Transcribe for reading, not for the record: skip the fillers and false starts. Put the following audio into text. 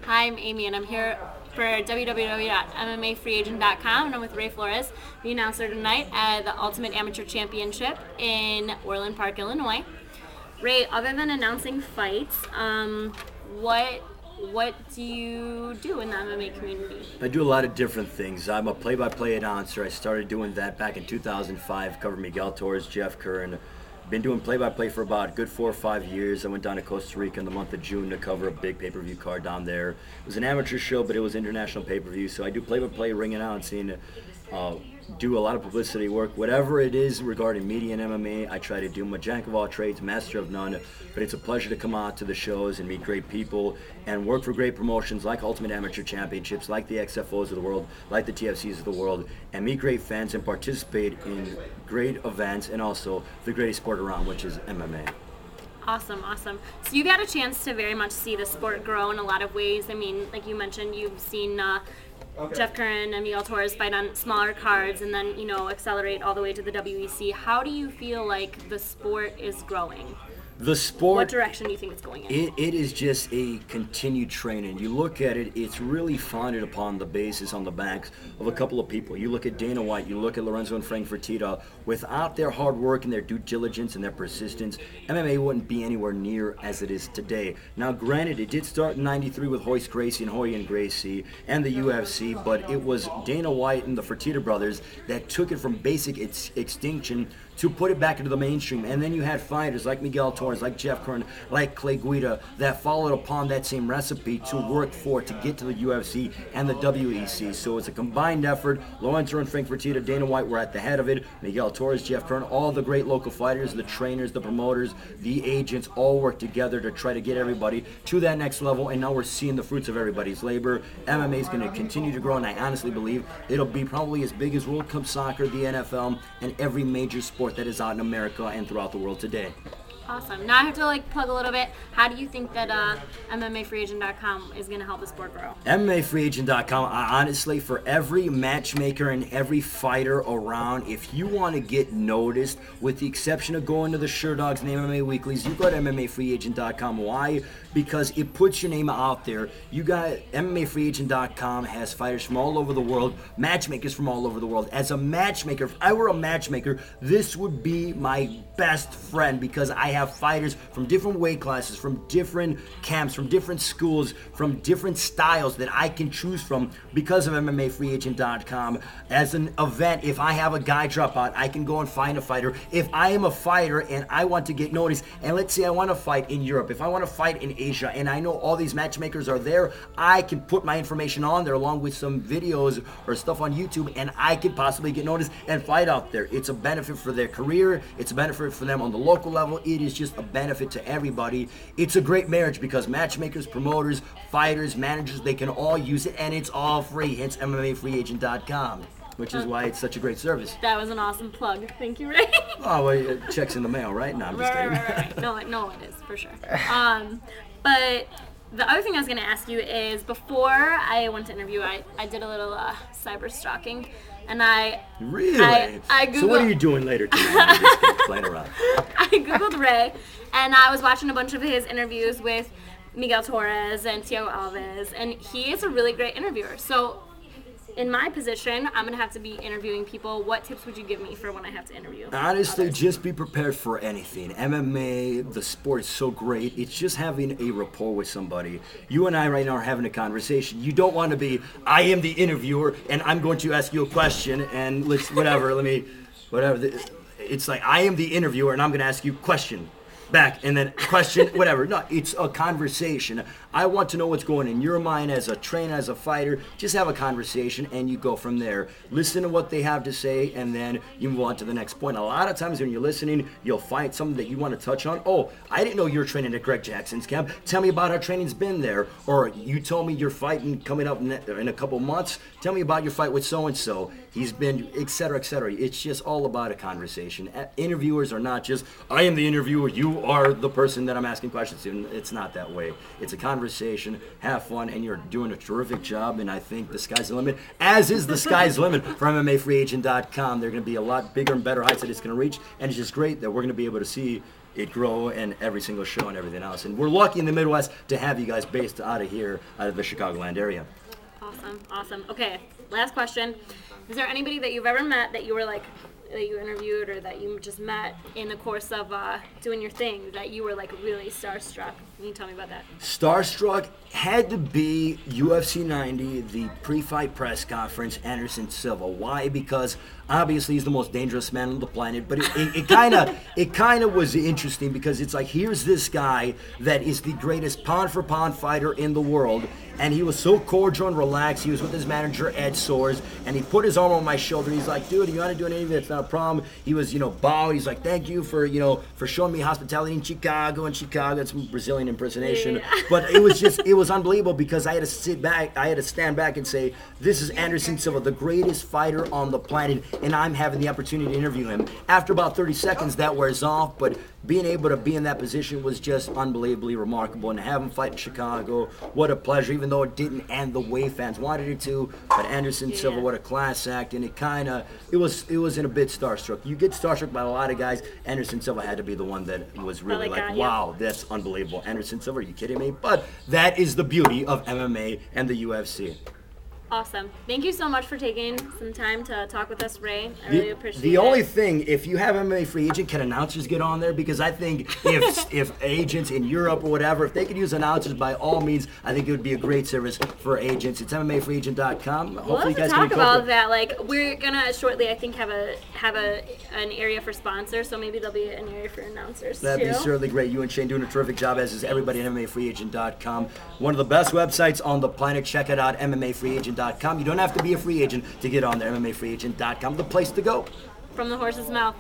Hi, I'm Amy, and I'm here for www.mmafreeagent.com, and I'm with Ray Flores, the announcer tonight at the Ultimate Amateur Championship in Orland Park, Illinois. Ray, other than announcing fights, what do you do in the MMA community? I do a lot of different things. I'm a play-by-play announcer. I started doing that back in 2005, covered Miguel Torres, Jeff Curran. Been doing play-by-play for about a good 4 or 5 years. I went down to Costa Rica in the month of June to cover a big pay-per-view card down there. It was an amateur show, but it was international pay-per-view. So I do play-by-play, ring announcing, do a lot of publicity work. Whatever it is regarding media and MMA, I try to do. I'm a jack of all trades, master of none. But it's a pleasure to come out to the shows and meet great people and work for great promotions like Ultimate Amateur Championships, like the XFOs of the world, like the TFCs of the world, and meet great fans and participate in great events and also the greatest sport around, which is MMA. Awesome. So you got a chance to very much see the sport grow in a lot of ways. I mean, like you mentioned, you've seen Jeff Curran and Miguel Torres fight on smaller cards and then, accelerate all the way to the WEC. How do you feel like the sport is growing? The sport, what direction do you think it's going in? It is just a continued training. You look at it, it's really founded upon the basis on the backs of a couple of people. You look at Dana White, you look at Lorenzo and Frank Fertitta. Without their hard work and their due diligence and their persistence, MMA wouldn't be anywhere near as it is today. Now, granted, it did start in '93 with Royce Gracie and Hoyer and Gracie and the UFC, but it was Dana White and the Fertitta brothers that took it from basic extinction to put it back into the mainstream. And then you had fighters like Miguel Torres, like Jeff Curran, like Clay Guida that followed upon that same recipe to work for to get to the UFC and the WEC. So it's a combined effort. Lorenzo and Frank Fertitta, Dana White were at the head of it. Miguel Torres, Jeff Curran, all the great local fighters, the trainers, the promoters, the agents, all work together to try to get everybody to that next level. And now we're seeing the fruits of everybody's labor. MMA is going to continue to grow, and I honestly believe it'll be probably as big as World Cup soccer, the NFL, and every major sport that is out in America and throughout the world today. Awesome. Now I have to plug a little bit. How do you think that MMAFreeAgent.com is going to help the sport grow? MMAFreeAgent.com, honestly, for every matchmaker and every fighter around, if you want to get noticed, with the exception of going to the Sherdogs and the MMA Weeklies, you go to MMAFreeAgent.com. Why? Because it puts your name out there. You got MMAFreeAgent.com has fighters from all over the world, matchmakers from all over the world. As a matchmaker, if I were a matchmaker, this would be my best friend because I have fighters from different weight classes, from different camps, from different schools, from different styles that I can choose from because of MMAFreeAgent.com. As an event, if I have a guy drop out, I can go and find a fighter. If I am a fighter and I want to get noticed, and let's say I want to fight in Europe, if I want to fight in Asia, and I know all these matchmakers are there, I can put my information on there along with some videos or stuff on YouTube, and I could possibly get noticed and fight out there. It's a benefit for their career. It's a benefit for them on the local level. It is just a benefit to everybody. It's a great marriage because matchmakers, promoters, fighters, managers, they can all use it, and it's all free. Hence MMAFreeAgent.com, which is why it's such a great service. That was an awesome plug. Thank you, Ray. Oh, well, check's in the mail, right? No, I'm just kidding. Right. No, it is, for sure. But the other thing I was going to ask you is, before I went to interview, I did a little cyber stalking. And Really? I Googled, so what are you doing later tonight? Just playing around. I Googled Ray, and I was watching a bunch of his interviews with Miguel Torres and Thiago Alves, and he is a really great interviewer. So in my position, I'm going to have to be interviewing people. What tips would you give me for when I have to interview Honestly, others? just be prepared for anything. MMA, the sport is so great. It's just having a rapport with somebody. You and I right now are having a conversation. You don't want to be, I am the interviewer, and I'm going to ask you a question, and whatever. It's like, I am the interviewer, and I'm going to ask you a question back, and then question, whatever. No, it's a conversation. I want to know what's going in your mind as a trainer, as a fighter. Just have a conversation, and you go from there. Listen to what they have to say, and then you move on to the next point. A lot of times when you're listening, you'll find something that you want to touch on. Oh, I didn't know you were training at Greg Jackson's camp. Tell me about how training's been there. Or you told me you're fighting coming up in a couple months. Tell me about your fight with so-and-so. He's been, et cetera, et cetera. It's just all about a conversation. Interviewers are not just, I am the interviewer, you are the person that I'm asking questions to. It's not that way. It's a conversation, have fun, and you're doing a terrific job, and I think the sky's the limit, as is the sky's the limit for MMAFreeAgent.com. They're going to be a lot bigger and better heights that it's going to reach, and it's just great that we're going to be able to see it grow in every single show and everything else. And we're lucky in the Midwest to have you guys based out of here, out of the Chicagoland area. Awesome. Okay, last question. Is there anybody that you've ever met that you were like, that you interviewed or that you just met in the course of doing your thing that you were like really starstruck? Can you tell me about that? Starstruck had to be UFC 90, the pre-fight press conference, Anderson Silva. Why? Because obviously he's the most dangerous man on the planet, but it kind of was interesting because it's like, here's this guy that is the greatest pound for pound fighter in the world, and he was so cordial and relaxed. He was with his manager Ed Soares, and he put his arm on my shoulder. He's like, dude, you want to do anything? It's not a problem. He was, bowed. He's like, thank you for showing me hospitality in Chicago. It's Brazilian impersonation, Yeah. but it was unbelievable because I had to stand back and say, this is Anderson Silva, the greatest fighter on the planet, and I'm having the opportunity to interview him. After about 30 seconds, that wears off, but being able to be in that position was just unbelievably remarkable, and to have him fight in Chicago, what a pleasure, even though it didn't end the way fans wanted it to. But Anderson Silva, what a class act, and it was in a bit starstruck. You get starstruck by a lot of guys. Anderson Silva had to be the one that was really wow, that's unbelievable. Anderson Silva, are you kidding me? But that is the beauty of MMA and the UFC. Awesome. Thank you so much for taking some time to talk with us, Ray. I really appreciate it. The only thing, if you have MMA free agent, can announcers get on there? Because I think if agents in Europe or whatever, if they could use announcers, by all means, I think it would be a great service for agents. It's MMAfreeagent.com. Hopefully you guys can talk about that. Like, we're gonna shortly, I think, have an area for sponsors, so maybe there'll be an area for announcers That'd be certainly great. You and Shane doing a terrific job, as is everybody at MMAfreeagent.com. One of the best websites on the planet. Check it out, MMAfreeagent.com. You don't have to be a free agent to get on there. MMAfreeagent.com, the place to go. From the horse's mouth.